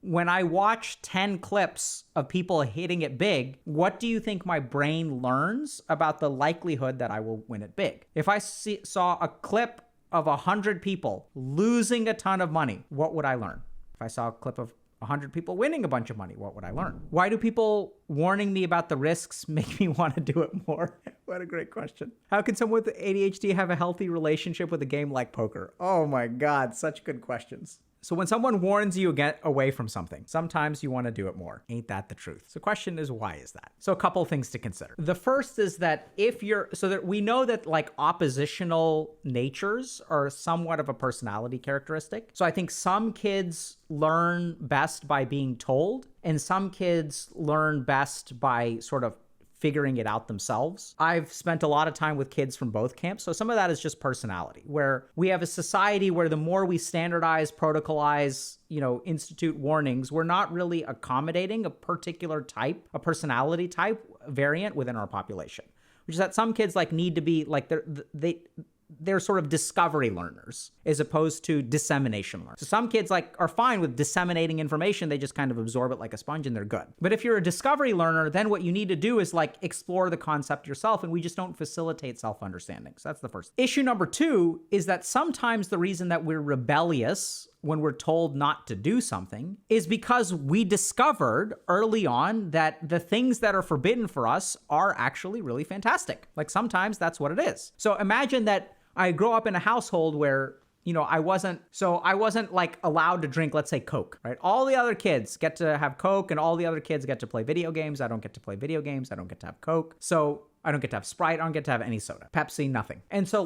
when I watch 10 clips of people hitting it big, what do you think my brain learns about the likelihood that I will win it big? If I saw a clip of 100 people losing a ton of money, what would I learn? If I saw a clip of 100 people winning a bunch of money, what would I learn? Why do people warning me about the risks make me want to do it more? What a great question. How can someone with ADHD have a healthy relationship with a game like poker? Oh my God, such good questions. So when someone warns you get away from something, sometimes you want to do it more. Ain't that the truth? So the question is, why is that? So a couple things to consider. The first is that we know that like oppositional natures are somewhat of a personality characteristic. So I think some kids learn best by being told, and some kids learn best by sort of figuring it out themselves. I've spent a lot of time with kids from both camps. So some of that is just personality, where we have a society where the more we standardize, protocolize, institute warnings, we're not really accommodating a particular type, a personality type variant within our population, which is that some kids need to be they're sort of discovery learners as opposed to dissemination learners. So some kids are fine with disseminating information. They just kind of absorb it like a sponge and they're good. But if you're a discovery learner, then what you need to do is explore the concept yourself, and we just don't facilitate self-understanding. So that's the first. Issue number 2 is that sometimes the reason that we're rebellious when we're told not to do something is because we discovered early on that the things that are forbidden for us are actually really fantastic. Sometimes that's what it is. So imagine that I grow up in a household where I wasn't allowed to drink, let's say, Coke, right? All the other kids get to have Coke and all the other kids get to play video games. I don't get to play video games. I don't get to have Coke. So I don't get to have Sprite. I don't get to have any soda, Pepsi, nothing. And so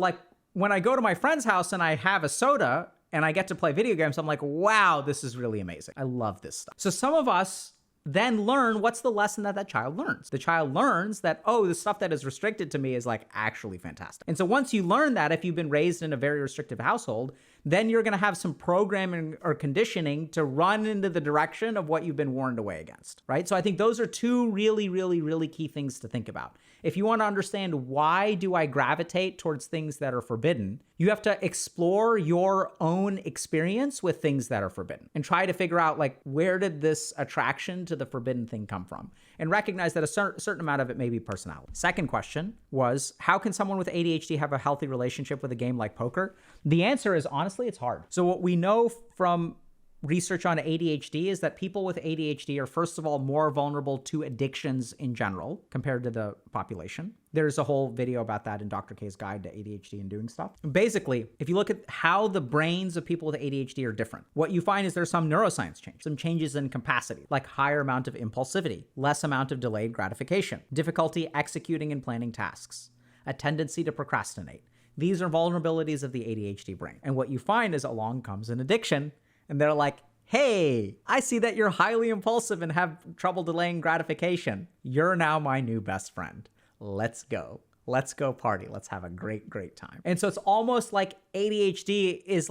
when I go to my friend's house and I have a soda and I get to play video games, I'm like, wow, this is really amazing. I love this stuff. So some of us then learn, what's the lesson that child learns? The child learns that, oh, the stuff that is restricted to me is actually fantastic. And so once you learn that, if you've been raised in a very restrictive household, then you're going to have some programming or conditioning to run into the direction of what you've been warned away against, right? So I think those are two really, really, really key things to think about. If you want to understand why do I gravitate towards things that are forbidden, you have to explore your own experience with things that are forbidden and try to figure out where did this attraction to the forbidden thing come from, and recognize that a certain amount of it may be personality. Second question was, how can someone with ADHD have a healthy relationship with a game like poker? The answer is, honestly, it's hard. So what we know from research on ADHD is that people with ADHD are, first of all, more vulnerable to addictions in general compared to the population. There's a whole video about that in Dr. K's Guide to ADHD and Doing Stuff. Basically, if you look at how the brains of people with ADHD are different, what you find is there's some neuroscience change, some changes in capacity, like higher amount of impulsivity, less amount of delayed gratification, difficulty executing and planning tasks, a tendency to procrastinate. These are vulnerabilities of the ADHD brain. And what you find is along comes an addiction, and they're like, hey, I see that you're highly impulsive and have trouble delaying gratification. You're now my new best friend. Let's go. Let's go party. Let's have a great, great time. And so it's almost like ADHD is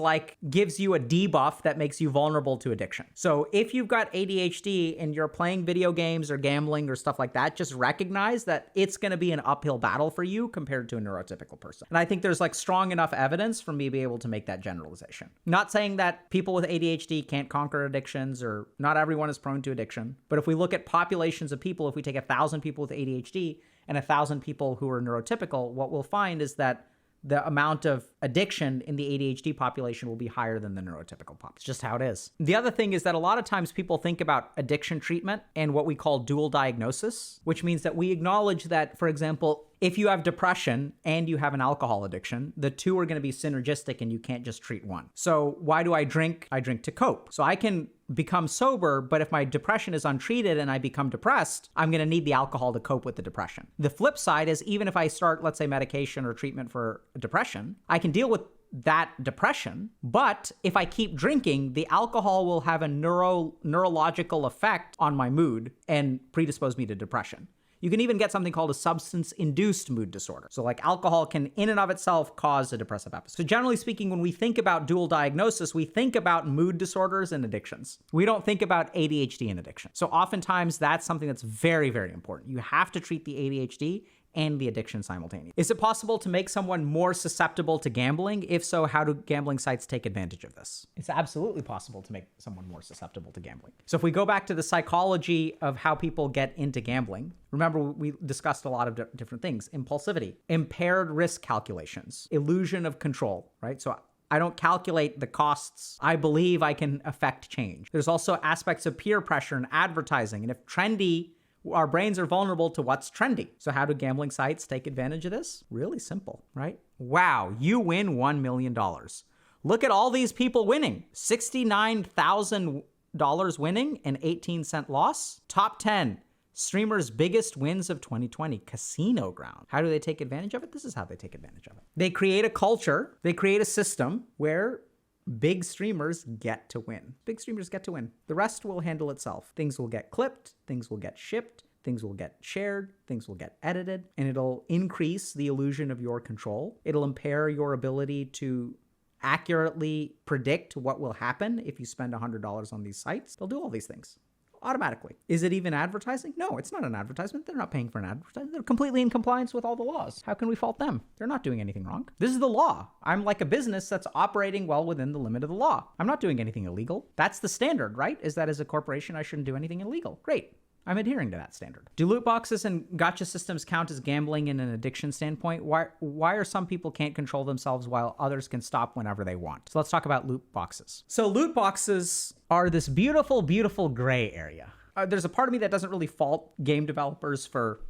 gives you a debuff that makes you vulnerable to addiction. So if you've got ADHD and you're playing video games or gambling or stuff like that, just recognize that it's going to be an uphill battle for you compared to a neurotypical person. And I think there's strong enough evidence for me to be able to make that generalization. Not saying that people with ADHD can't conquer addictions, or not everyone is prone to addiction. But if we look at populations of people, if we take 1,000 people with ADHD and 1,000 people who are neurotypical, what we'll find is that the amount of addiction in the ADHD population will be higher than the neurotypical population. It's just how it is. The other thing is that a lot of times people think about addiction treatment and what we call dual diagnosis, which means that we acknowledge that, for example, if you have depression and you have an alcohol addiction, the two are going to be synergistic and you can't just treat one. So why do I drink? I drink to cope. So I can become sober, but if my depression is untreated and I become depressed, I'm going to need the alcohol to cope with the depression. The flip side is, even if I start, let's say, medication or treatment for depression, I can deal with that depression, but if I keep drinking, the alcohol will have a neurological effect on my mood and predispose me to depression. You can even get something called a substance-induced mood disorder. So alcohol can in and of itself cause a depressive episode. So generally speaking, when we think about dual diagnosis, we think about mood disorders and addictions. We don't think about ADHD and addiction. So oftentimes that's something that's very, very important. You have to treat the ADHD and the addiction simultaneously. Is it possible to make someone more susceptible to gambling? If so, how do gambling sites take advantage of this? It's absolutely possible to make someone more susceptible to gambling. So if we go back to the psychology of how people get into gambling, remember we discussed a lot of different things: impulsivity, impaired risk calculations, illusion of control, right? So I don't calculate the costs. I believe I can affect change. There's also aspects of peer pressure and advertising. And if trendy, our brains are vulnerable to what's trendy. So how do gambling sites take advantage of this? Really simple, right? Wow, you win $1 million. Look at all these people winning. $69,000 winning, an 18-cent loss. Top 10 streamers' biggest wins of 2020, Casino Ground. How do they take advantage of it? This is how they take advantage of it. They create a culture, they create a system where big streamers get to win. Big streamers get to win. The rest will handle itself. Things will get clipped, things will get shipped, things will get shared, things will get edited, and it'll increase the illusion of your control. It'll impair your ability to accurately predict what will happen if you spend $100 on these sites. They'll do all these things automatically. Is it even advertising? No, it's not an advertisement. They're not paying for an advertisement. They're completely in compliance with all the laws. How can we fault them? They're not doing anything wrong. This is the law. I'm like a business that's operating well within the limit of the law. I'm not doing anything illegal. That's the standard, right? Is that as a corporation, I shouldn't do anything illegal. Great. I'm adhering to that standard. Do loot boxes and gotcha systems count as gambling in an addiction standpoint? Why are some people can't control themselves while others can stop whenever they want? So let's talk about loot boxes. So loot boxes are this beautiful, beautiful gray area. There's a part of me that doesn't really fault game developers for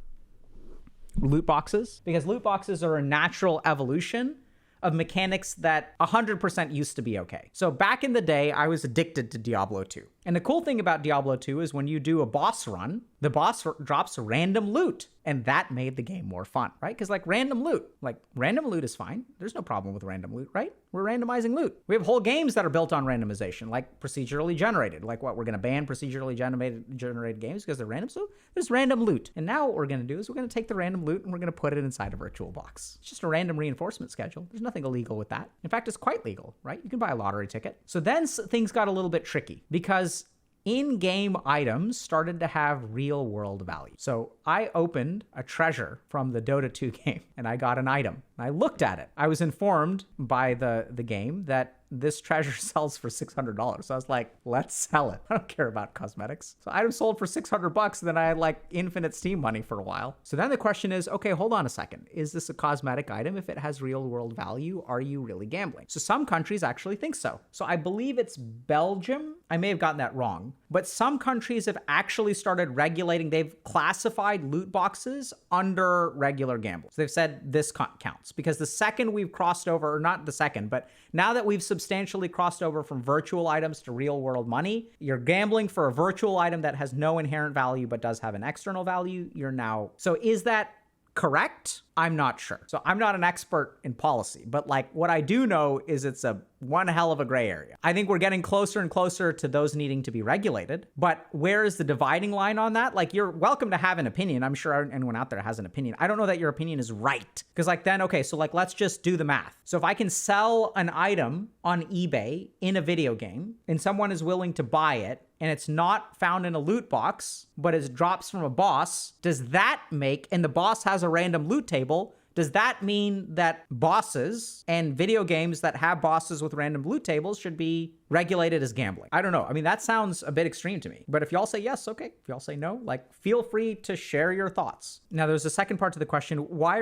loot boxes, because loot boxes are a natural evolution of mechanics that 100% used to be okay. So back in the day, I was addicted to Diablo 2. And the cool thing about Diablo 2 is when you do a boss run, the boss drops random loot. And that made the game more fun, right? Because random loot is fine. There's no problem with random loot, right? We're randomizing loot. We have whole games that are built on randomization, like procedurally generated. Like what, we're gonna ban procedurally generated games because they're random? So there's random loot. And now what we're gonna do is we're gonna take the random loot and we're gonna put it inside a virtual box. It's just a random reinforcement schedule. There's nothing illegal with that. In fact, it's quite legal, right? You can buy a lottery ticket. So then things got a little bit tricky because in-game items started to have real-world value. So I opened a treasure from the Dota 2 game, and I got an item. I looked at it. I was informed by the game that this treasure sells for $600. So I was like, let's sell it. I don't care about cosmetics. So items sold for $600, and then I had like infinite Steam money for a while. So then the question is, okay, hold on a second. Is this a cosmetic item? If it has real world value, are you really gambling? So some countries actually think so. So I believe it's Belgium. I may have gotten that wrong, but some countries have actually started regulating. They've classified loot boxes under regular gambling. So they've said this counts, because the second we've crossed over, or not the second, but now that we've substantially crossed over from virtual items to real world money, you're gambling for a virtual item that has no inherent value but does have an external value. So is that correct? I'm not sure. So I'm not an expert in policy, but what I do know is it's one hell of a gray area. I think we're getting closer and closer to those needing to be regulated, but where is the dividing line on that? You're welcome to have an opinion. I'm sure anyone out there has an opinion. I don't know that your opinion is right, because let's just do the math. So if I can sell an item on eBay in a video game and someone is willing to buy it, and it's not found in a loot box, but it drops from a boss, does that make, and the boss has a random loot table, does that mean that bosses and video games that have bosses with random loot tables should be regulated as gambling? I don't know. I mean, that sounds a bit extreme to me. But if y'all say yes, okay. If y'all say no, feel free to share your thoughts. Now, there's a second part to the question. Why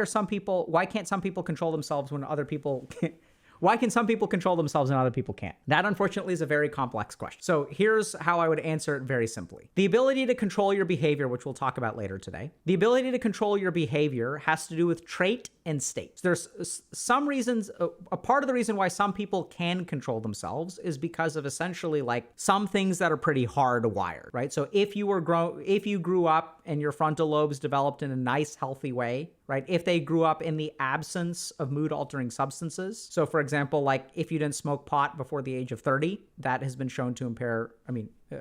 can't some people control themselves when other people can't? Why can some people control themselves and other people can't? That, unfortunately, is a very complex question. So here's how I would answer it very simply. The ability to control your behavior, which we'll talk about later today, the ability to control your behavior has to do with trait and state. There's some reasons, a part of the reason why some people can control themselves is because of essentially some things that are pretty hardwired, right? So if you grew up and your frontal lobes developed in a nice, healthy way, right? If they grew up in the absence of mood-altering substances. So for example, if you didn't smoke pot before the age of 30, that has been shown to impair,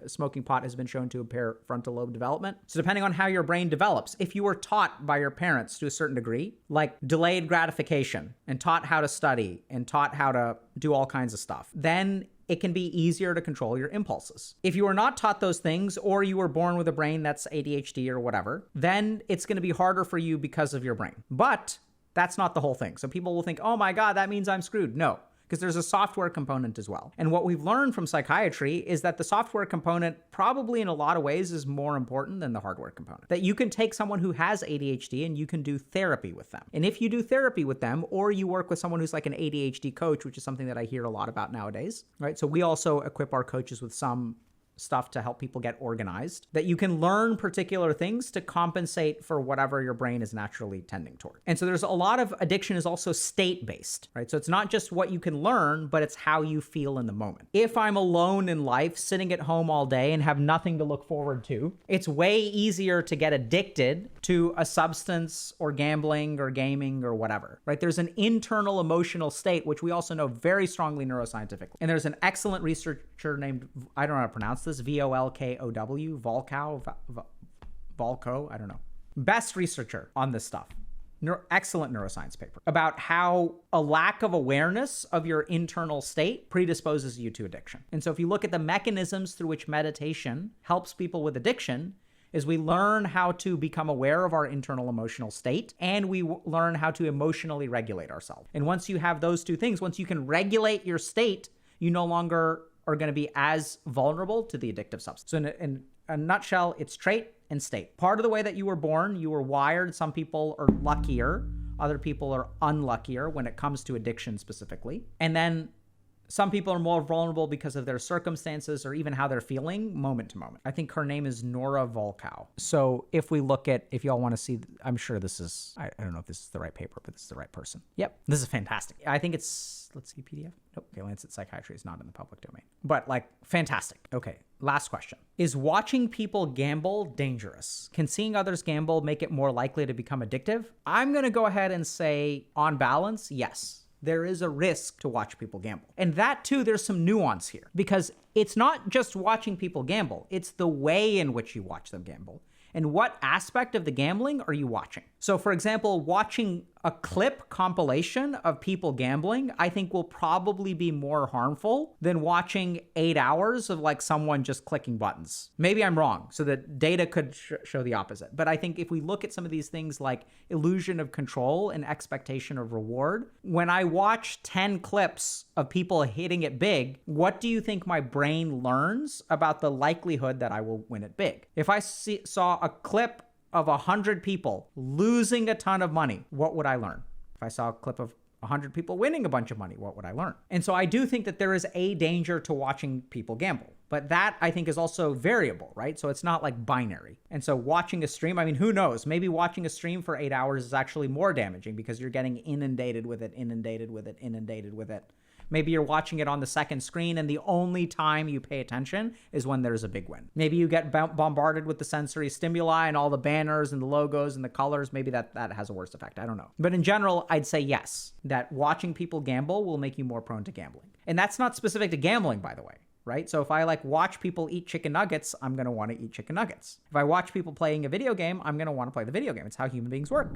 smoking pot has been shown to impair frontal lobe development. So depending on how your brain develops, if you were taught by your parents to a certain degree, delayed gratification, and taught how to study, and taught how to do all kinds of stuff, then it can be easier to control your impulses. If you are not taught those things, or you were born with a brain that's ADHD or whatever, then it's going to be harder for you because of your brain. But that's not the whole thing. So people will think, oh my God, that means I'm screwed. No, because there's a software component as well. And what we've learned from psychiatry is that the software component probably in a lot of ways is more important than the hardware component. That you can take someone who has ADHD and you can do therapy with them. And if you do therapy with them, or you work with someone who's like an ADHD coach, which is something that I hear a lot about nowadays, right? So we also equip our coaches with some stuff to help people get organized, that you can learn particular things to compensate for whatever your brain is naturally tending toward. And so there's a lot of addiction is also state-based, right? So it's not just what you can learn, but it's how you feel in the moment. If I'm alone in life, sitting at home all day and have nothing to look forward to, it's way easier to get addicted to a substance or gambling or gaming or whatever, right? There's an internal emotional state, which we also know very strongly neuroscientifically. And there's an excellent researcher named, I don't know how to pronounce this, Volkow, Volko, I don't know. Best researcher on this stuff. Excellent neuroscience paper about how a lack of awareness of your internal state predisposes you to addiction. And so if you look at the mechanisms through which meditation helps people with addiction, is we learn how to become aware of our internal emotional state, and we learn how to emotionally regulate ourselves. And once you have those two things, once you can regulate your state, you no longer are going to be as vulnerable to the addictive substance. So in a nutshell, it's trait and state. Part of the way that you were born, you were wired. Some people are luckier. Other people are unluckier when it comes to addiction specifically. And then some people are more vulnerable because of their circumstances or even how they're feeling moment to moment. I think her name is Nora Volkow. So if we look at, if y'all want to see, I'm sure this is, I don't know if this is the right paper, but this is the right person. Yep, this is fantastic. I think it's, let's see, PDF. Nope, okay, Lancet Psychiatry is not in the public domain. But like, fantastic. Okay, last question. Is watching people gamble dangerous? Can seeing others gamble make it more likely to become addictive? I'm gonna go ahead and say, on balance, yes. There is a risk to watch people gamble. And that too, there's some nuance here, because it's not just watching people gamble, it's the way in which you watch them gamble. And what aspect of the gambling are you watching? So for example, watching a clip compilation of people gambling, I think will probably be more harmful than watching 8 hours of like someone just clicking buttons. Maybe I'm wrong. So the data could show the opposite. But I think if we look at some of these things like illusion of control and expectation of reward, when I watch 10 clips of people hitting it big, what do you think my brain learns about the likelihood that I will win it big? If I saw a clip of 100 people losing a ton of money, what would I learn? If I saw a clip of 100 people winning a bunch of money, what would I learn? And so I do think that there is a danger to watching people gamble. But that, I think, is also variable, right? So it's not like binary. And so watching a stream, I mean, who knows? Maybe watching a stream for 8 hours is actually more damaging because you're getting inundated with it, inundated with it, inundated with it. Maybe you're watching it on the second screen and the only time you pay attention is when there's a big win. Maybe you get bombarded with the sensory stimuli and all the banners and the logos and the colors. Maybe that has a worse effect. I don't know. But in general, I'd say yes, that watching people gamble will make you more prone to gambling. And that's not specific to gambling, by the way, right? So if I like watch people eat chicken nuggets, I'm going to want to eat chicken nuggets. If I watch people playing a video game, I'm going to want to play the video game. It's how human beings work.